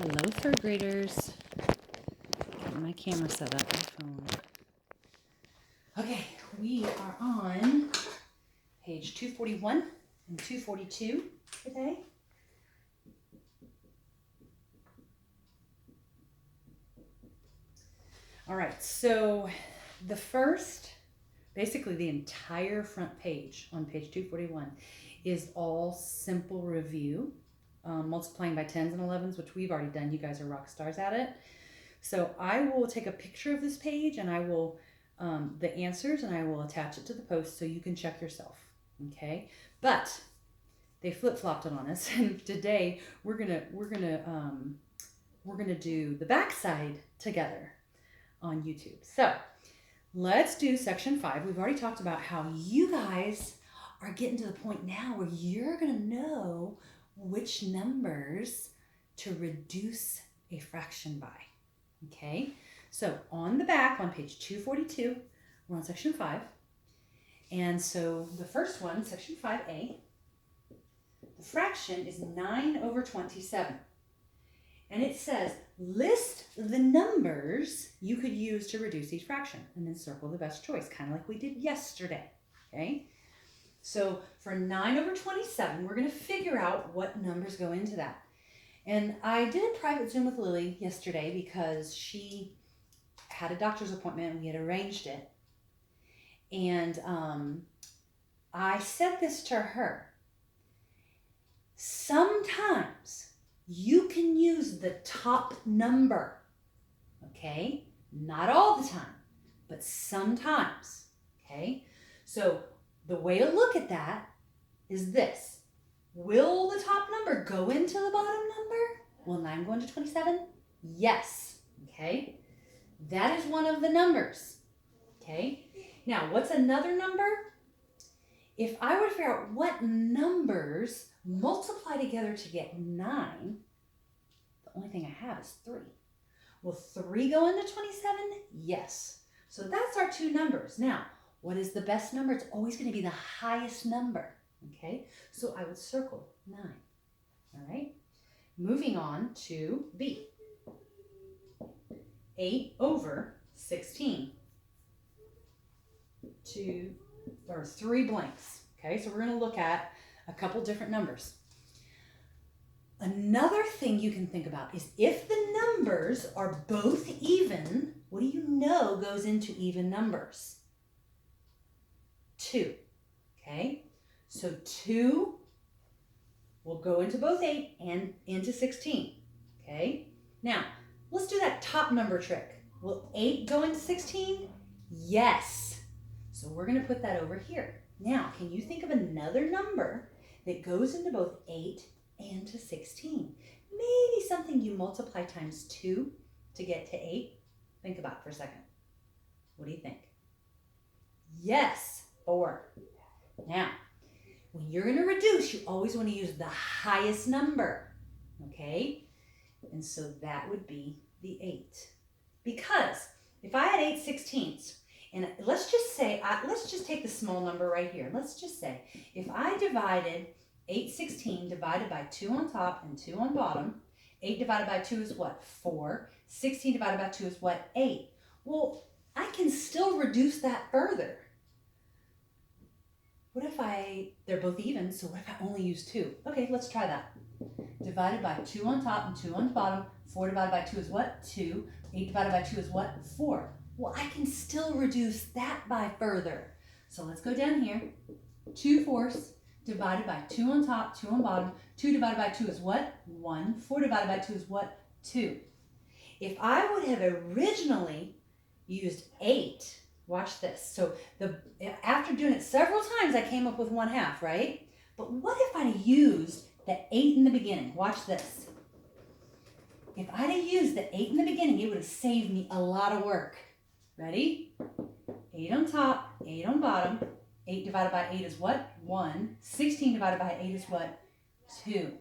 Hello, third graders. Getting my camera set up, my phone. Okay, we are on page 241 and 242 today. All right, so basically the entire front page on page 241 is all simple review, multiplying by 10s and 11s, which we've already done. You guys are rock stars at it. So I will take a picture of this page and I will, the answers, and I will attach it to the post so you can check yourself, okay? But they flip-flopped it on us, and today we're gonna do the backside together on YouTube. So let's do section 5. We've already talked about how you guys are getting to the point now where you're gonna know which numbers to reduce a fraction by. Okay, so on the back on page 242, we're on section 5. And so the first one, section 5a, the fraction is 9/27. And it says, list the numbers you could use to reduce each fraction, and then circle the best choice, kind of like we did yesterday, okay? So for 9/27, we're gonna figure out what numbers go into that. And I did a private Zoom with Lily yesterday because she had a doctor's appointment and we had arranged it. And I said this to her. Sometimes you can use the top number, okay? Not all the time, but sometimes, okay? So the way to look at that is this. Will the top number go into the bottom number? Will 9 go into 27? Yes, okay? That is one of the numbers, okay? Now, what's another number? If I were to figure out what numbers multiply together to get 9, the only thing I have is 3. Will 3 go into 27? Yes. So that's our two numbers. Now, what is the best number? It's always going to be the highest number. Okay, so I would circle 9. All right, moving on to B. 8/16. 3 blanks. Okay, so we're going to look at a couple different numbers. Another thing you can think about is if the numbers are both even, what do you know goes into even numbers? 2. Okay. So 2 will go into both 8 and into 16, okay? Now, let's do that top number trick. Will 8 go into 16? Yes. So we're going to put that over here. Now, can you think of another number that goes into both 8 and to 16? Maybe something you multiply times 2 to get to 8? Think about it for a second. What do you think? Yes, 4. Now, when you're going to reduce, you always want to use the highest number, okay? And so that would be the 8. Because if I had 8/16, and let's just take the small number right here. Let's just say if I divided 8/16 divided by 2 on top and 2 on bottom, 8 divided by 2 is what? 4. 16 divided by 2 is what? 8. Well, I can still reduce that further. What if they're both even, so what if I only use 2? Okay, let's try that. Divided by 2 on top and 2 on the bottom, 4 divided by 2 is what? 2. 8 divided by 2 is what? 4. Well, I can still reduce that by further. So let's go down here. 2/4 divided by 2 on top, 2 on bottom. 2 divided by 2 is what? 1. 4 divided by 2 is what? 2. If I would have originally used 8, watch this. So after doing it several times, I came up with 1/2, right? But what if I used the 8 in the beginning? Watch this. If I'd have used the 8 in the beginning, it would have saved me a lot of work. Ready? 8 on top, 8 on bottom. 8 divided by 8 is what? 1. 16 divided by 8 is what? 2.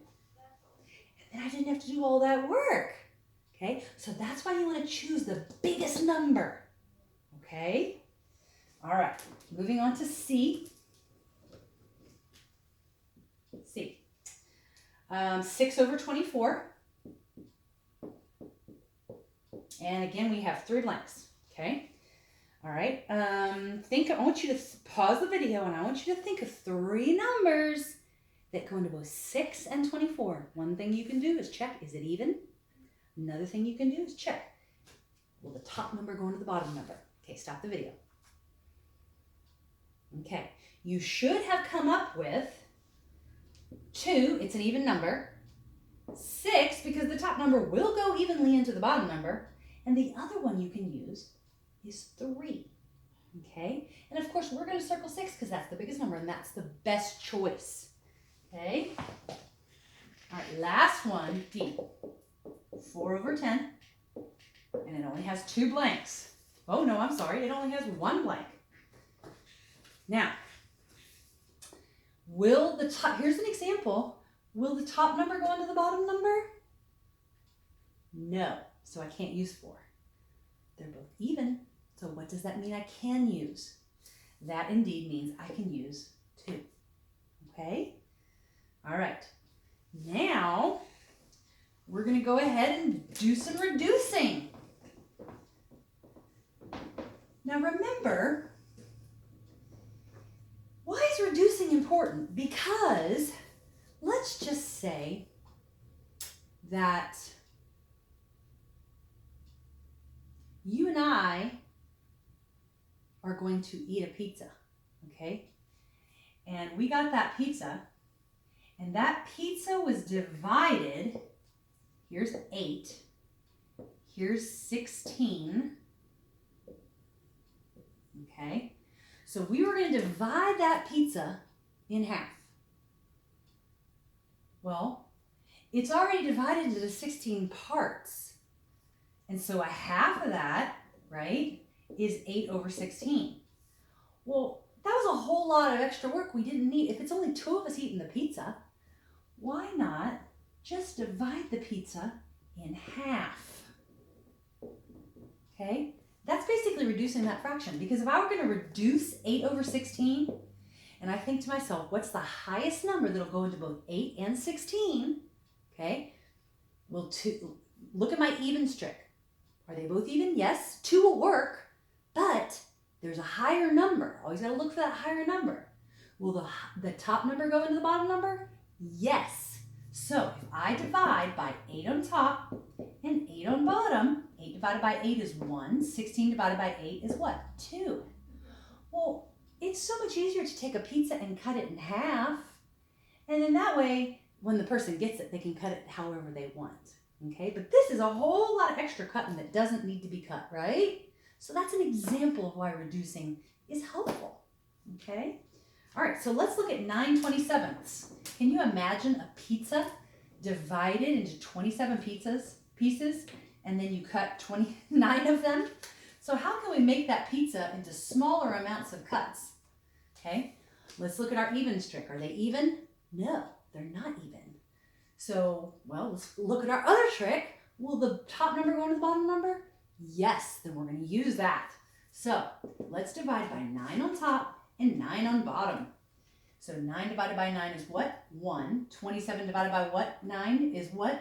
And then I didn't have to do all that work. Okay? So that's why you want to choose the biggest number. Okay? All right, moving on to C. 6/24. And again, we have 3 blanks, okay? All right, I want you to pause the video and I want you to think of 3 numbers that go into both 6 and 24. One thing you can do is check, is it even? Another thing you can do is check, will the top number go into the bottom number? Okay, stop the video. Okay, you should have come up with 2, it's an even number, 6, because the top number will go evenly into the bottom number, and the other one you can use is 3, okay? And of course, we're gonna circle 6 because that's the biggest number and that's the best choice, okay? All right, last one, D, 4/10, and it only has 2 blanks. Oh no, I'm sorry, it only has 1 blank. Now, will the top, here's an example, will the top number go into the bottom number? No, so I can't use 4. They're both even, so what does that mean I can use? That indeed means I can use 2, okay? All right, now we're gonna go ahead and do some reducing. Now remember, why is reducing important? Because let's just say that you and I are going to eat a pizza, okay? And we got that pizza, and that pizza was divided, here's 8, here's 16, okay? So we were going to divide that pizza in half. Well, it's already divided into 16 parts. And so a half of that, right, is 8/16. Well, that was a whole lot of extra work we didn't need. If it's only 2 of us eating the pizza, why not just divide the pizza in half? Okay? That's basically reducing that fraction, because if I were going to reduce 8/16, and I think to myself, what's the highest number that'll go into both 8 and 16? Okay, well, look at my evens trick. Are they both even? Yes, 2 will work, but there's a higher number. Always got to look for that higher number. Will the top number go into the bottom number? Yes. So if I divide by 8 on top and 8 on bottom, 8 divided by 8 is 1. 16 divided by 8 is what? 2. Well, it's so much easier to take a pizza and cut it in half. And then that way, when the person gets it, they can cut it however they want. Okay, but this is a whole lot of extra cutting that doesn't need to be cut, right? So that's an example of why reducing is helpful. Okay? All right, so let's look at 9/27. Can you imagine a pizza divided into 27 pieces, and then you cut 29 of them? So how can we make that pizza into smaller amounts of cuts? Okay, let's look at our evens trick. Are they even? No, they're not even. So, well, let's look at our other trick. Will the top number go into the bottom number? Yes, then we're going to use that. So let's divide by 9 on top and 9 on bottom. So 9 divided by 9 is what? 1. 27 divided by what? 9 is what?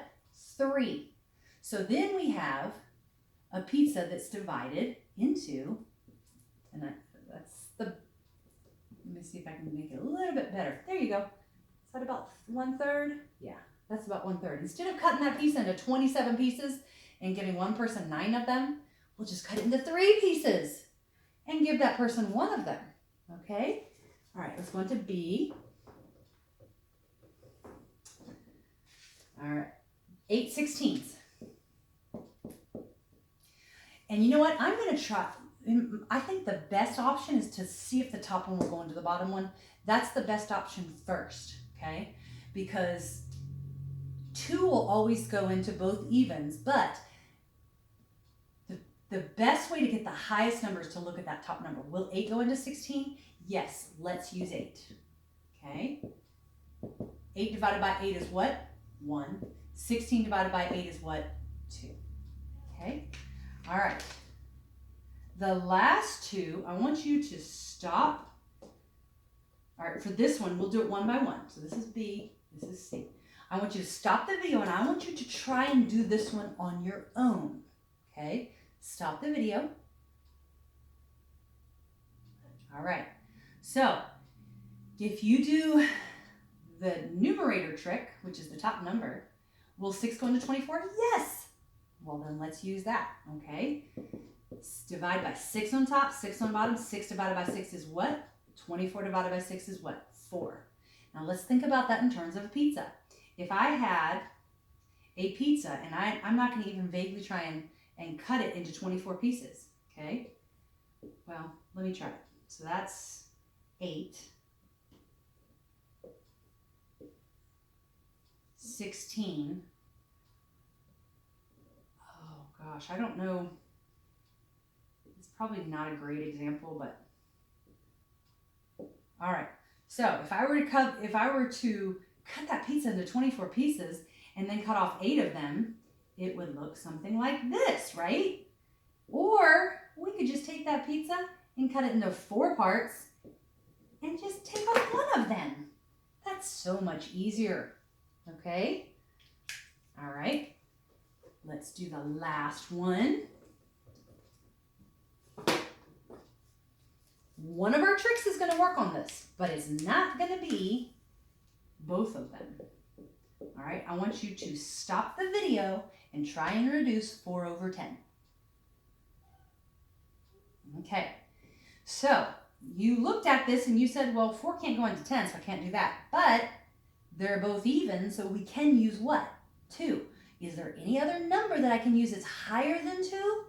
3. So then we have a pizza that's divided into, and that's the, let me see if I can make it a little bit better. There you go. Is that about 1/3? Yeah, that's about 1/3. Instead of cutting that pizza into 27 pieces and giving one person 9 of them, we'll just cut it into 3 pieces and give that person 1 of them. Okay? All right, let's go into B. All right, 8/16. And you know what? I'm going to try, I think the best option is to see if the top one will go into the bottom one. That's the best option first, okay? Because 2 will always go into both evens, but the best way to get the highest number is to look at that top number. Will 8 go into 16? Yes, let's use 8, okay? 8 divided by 8 is what? 1. 16 divided by 8 is what? 2, okay? All right, the last 2, I want you to stop. All right, for this one, we'll do it one by one. So this is B, this is C. I want you to stop the video and I want you to try and do this one on your own, Okay, stop the video. All right, so if you do the numerator trick, which is the top number, will 6 go into 24? Yes. Well, then let's use that, okay? Divide by 6 on top, 6 on bottom. 6 divided by 6 is what? 24 divided by 6 is what? 4. Now let's think about that in terms of a pizza. If I had a pizza, and I'm not going to even vaguely try and cut it into 24 pieces, okay? Well, let me try it. So that's 8, 16. Oh gosh, I don't know. It's probably not a great example, but all right. So if I were to cut that pizza into 24 pieces and then cut off 8 of them, it would look something like this, right? Or we could just take that pizza and cut it into 4 parts and just take off 1 of them. That's so much easier, okay? All right, let's do the last one. One of our tricks is going to work on this, but it's not going to be both of them. All right, I want you to stop the video and try and reduce 4 over 10. Okay, so you looked at this and you said, well, 4 can't go into 10, so I can't do that. But they're both even, so we can use what? 2. Is there any other number that I can use that's higher than 2?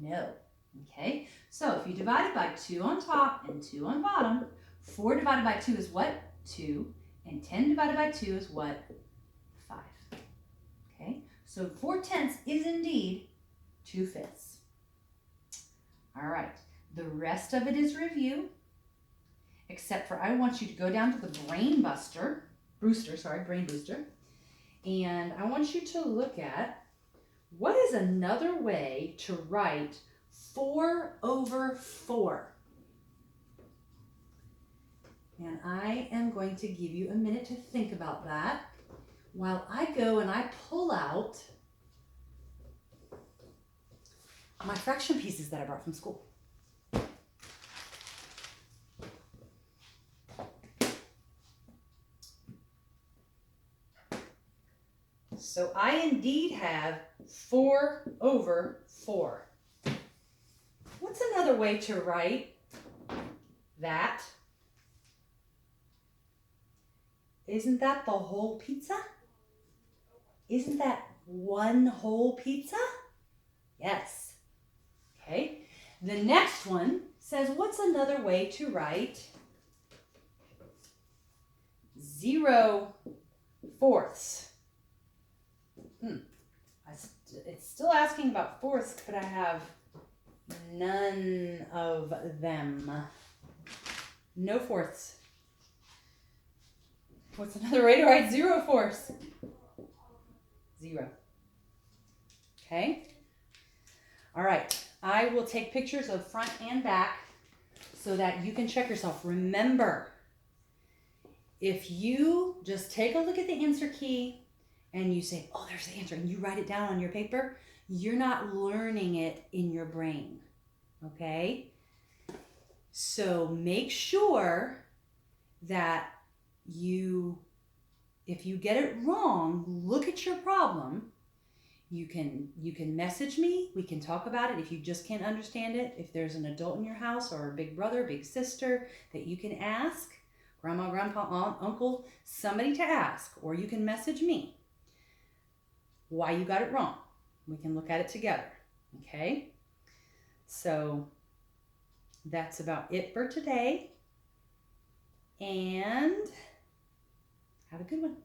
No. Okay, so if you divide it by 2 on top and 2 on bottom, 4 divided by 2 is what? 2. And 10 divided by 2 is what? 5. Okay, so 4/10 is indeed 2/5. All right, the rest of it is review, except for I want you to go down to the Brain Booster, and I want you to look at what is another way to write 4 over 4. And I am going to give you a minute to think about that while I go and I pull out my fraction pieces that I brought from school. So I indeed have 4 over 4. What's another way to write that? Isn't that the whole pizza? Isn't that one whole pizza? Yes. Okay. The next one says, what's another way to write 0/4? It's still asking about fourths, but I have none of them. No fourths. What's another way to write 0/4? 0. Okay. All right. I will take pictures of front and back so that you can check yourself. Remember, if you just take a look at the answer key and you say, oh, there's the answer, and you write it down on your paper, you're not learning it in your brain, okay? So make sure that if you get it wrong, look at your problem. You can message me. We can talk about it if you just can't understand it. If there's an adult in your house or a big brother, big sister that you can ask, grandma, grandpa, aunt, uncle, somebody to ask, or you can message me why you got it wrong. We can look at it together, okay? So that's about it for today, and have a good one.